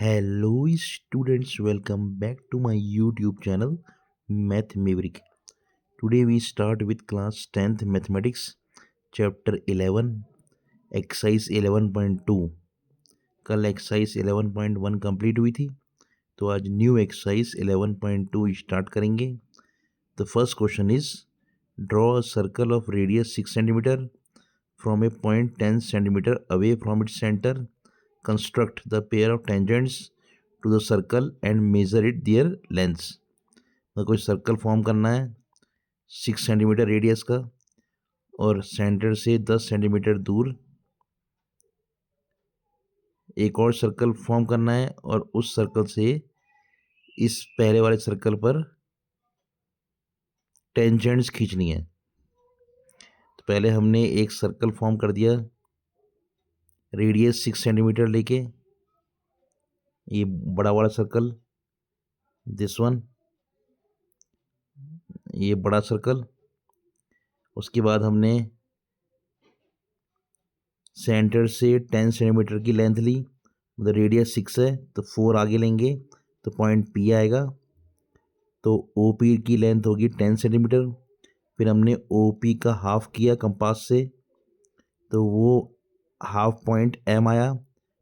Hello students, welcome back to my YouTube channel Math Maverick. Today we start with class 10th Mathematics chapter 11 exercise 11.2. कल exercise 11.1 complete हुई थी, तो आज new exercise 11.2 start करेंगे. The first question is draw a circle of radius 6 cm from a point 10 cm away from its center. Construct the pair of tangents to the circle and measure it their lengths. तो कोई circle form करना है 6 centimetre radius का और centre से 10 centimetre दूर एक और सर्कल फॉर्म करना है और उस सर्कल से इस पहले वाले सर्कल पर टेंजेंट्स खींचनी है. तो पहले हमने एक सर्कल फॉर्म कर दिया रेडियस 6 सेंटीमीटर लेके, ये बड़ा वाला सर्कल, दिस वन, ये बड़ा सर्कल. उसके बाद हमने सेंटर से 10 सेंटीमीटर की लेंथ ली, मतलब रेडियस 6 है तो 4 आगे लेंगे तो पॉइंट पी आएगा, तो ओ पी की लेंथ होगी 10 सेंटीमीटर. फिर हमने ओ पी का हाफ किया कंपास से, तो वो हाफ पॉइंट एम आया,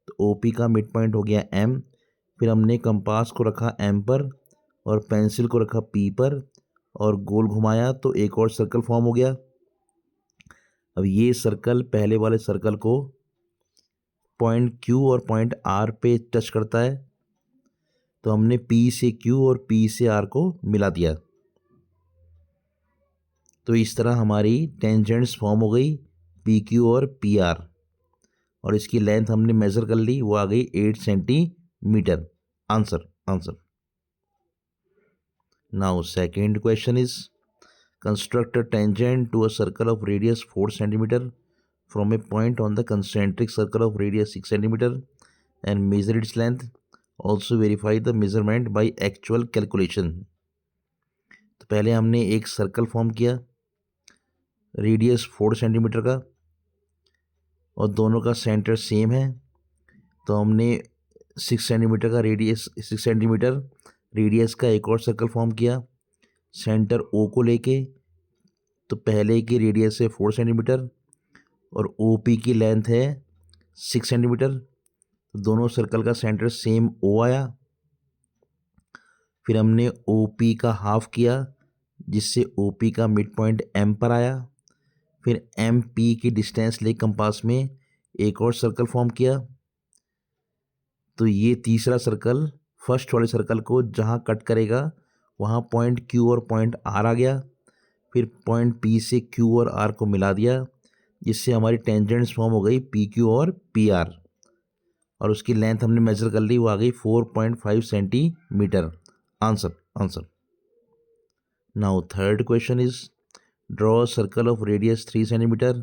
तो ओ पी का मिड पॉइंट हो गया एम. फिर हमने कंपास को रखा एम पर और पेंसिल को रखा पी पर और गोल घुमाया, तो एक और सर्कल फॉर्म हो गया. अब ये सर्कल पहले वाले सर्कल को पॉइंट क्यू और पॉइंट आर पे टच करता है, तो हमने पी से क्यू और पी से आर को मिला दिया. तो इस तरह हमारी टेंजेंट्स फॉर्म हो गई पी क्यू और पी आर, और इसकी लेंथ हमने मेज़र कर ली, वो आ गई 8 centimetre. Answer. Now second question is construct a tangent to a circle of radius 4 cm from a point on the concentric circle of radius 6 cm and measure its length. Also verify the measurement by actual calculation. तो पहले हमने एक circle form किया radius 4 centimetre का और दोनों का centre same है, तो हमने 6 सेंटीमीटर का रेडियस 6 सेंटीमीटर रेडियस का एक और सर्कल फॉर्म किया सेंटर ओ को लेके. तो पहले की रेडियस है 4 सेंटीमीटर और ओ पी की लेंथ है 6 सेंटीमीटर, तो दोनों सर्कल का सेंटर सेम ओ आया. फिर हमने ओ पी का हाफ किया जिससे ओ पी का मिड पॉइंट एम पर आया. फिर एम पी की डिस्टेंस ले कंपास में एक और सर्कल फॉर्म किया, तो ये तीसरा सर्कल फर्स्ट वाले सर्कल को जहाँ कट करेगा वहाँ पॉइंट क्यू और पॉइंट आर आ गया. फिर पॉइंट पी से क्यू और आर को मिला दिया, जिससे हमारी टेंजेंट्स फॉर्म हो गई पी क्यू और पी आर, और उसकी लेंथ हमने मेजर कर ली, वो आ गई 4.5 centimetre. Answer. Now third question is draw a circle of radius 3 centimetre.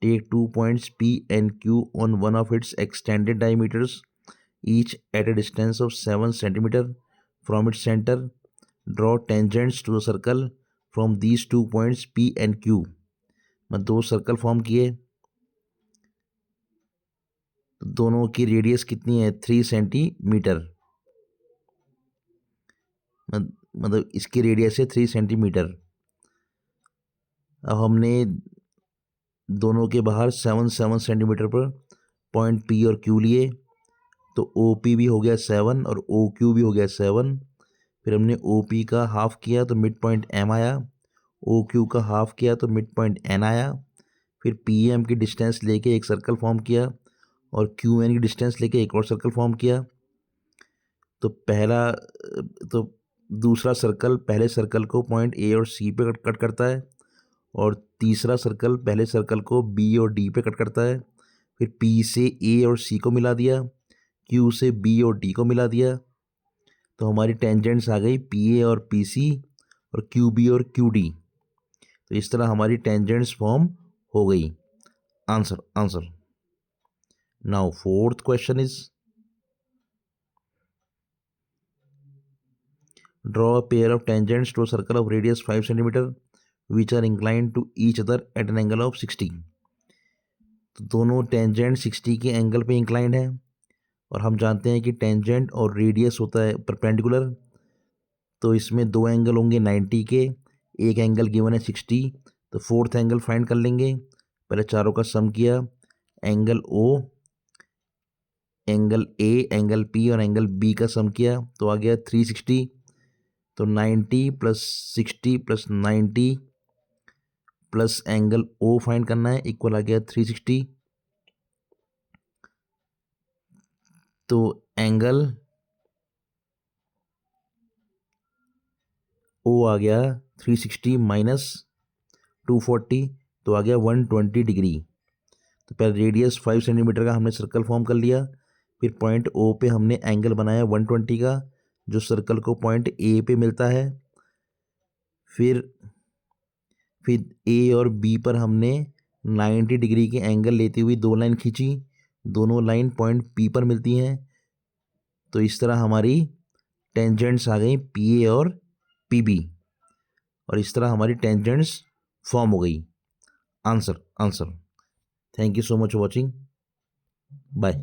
Take 2 points P and Q on one of its extended diameters each at a distance of 7 cm from its center. Draw tangents to the circle from these 2 points P and Q. मैं दो circle form किए, दोनों की radius कितनी है 3 centimetre, मतलब इसकी radius है 3 सेंटीमीटर. अब हमने दोनों के बाहर 7 सेंटीमीटर पर पॉइंट पी और क्यू लिए, तो ओ पी भी हो गया 7 और ओ क्यू भी हो गया 7. फिर हमने ओ पी का हाफ किया तो मिड पॉइंट एम आया, ओ क्यू का हाफ किया तो मिड पॉइंट एन आया. फिर पी एम की डिस्टेंस लेके एक सर्कल फॉर्म किया और क्यू एन की डिस्टेंस लेके एक और सर्कल फॉर्म किया. तो दूसरा सर्कल पहले सर्कल को पॉइंट ए और सी पे कट करता है, और तीसरा सर्कल पहले सर्कल को बी और डी पे कट करता है. फिर पी से ए और सी को मिला दिया, क्यू से बी और डी को मिला दिया, तो हमारी टेंजेंट्स आ गई पी ए और पी सी और क्यू बी और क्यू डी. तो इस तरह हमारी टेंजेंट्स फॉर्म हो गई. Answer. Now fourth question is draw a pair of tangents to a circle of radius 5 centimetre which are inclined to each other at an angle of 60. तो दोनों tangent 60 के angle पे इंक्लाइंड है और हम जानते हैं कि टेंजेंट और रेडियस होता है परपेंडिकुलर, तो इसमें दो एंगल होंगे 90 के, एक एंगल गिवन है 60, तो फोर्थ एंगल फाइंड कर लेंगे। पहले चारों का सम किया, angle O, angle A, angle P और एंगल बी का सम किया तो आ गया 360। तो 90 plus 60 plus 90 plus angle O find करना है, इक्वल आ गया 360। तो एंगल ओ आ गया 360 माइनस 240, तो आ गया 120 डिग्री। तो पहले रेडियस 5 सेंटीमीटर का हमने सर्कल फॉर्म कर लिया, फिर पॉइंट ओ पे हमने एंगल बनाया 120 का, जो सर्कल को पॉइंट ए पे मिलता है। फिर ए और बी पर हमने 90 डिग्री के एंगल लेते हुए दो लाइन खींची, दोनों लाइन पॉइंट पी पर मिलती हैं। तो इस तरह हमारी टेंजेंट्स आ गई पी ए और पी बी, और इस तरह हमारी टेंजेंट्स फॉर्म हो गई। Answer. Thank you so much for watching, bye.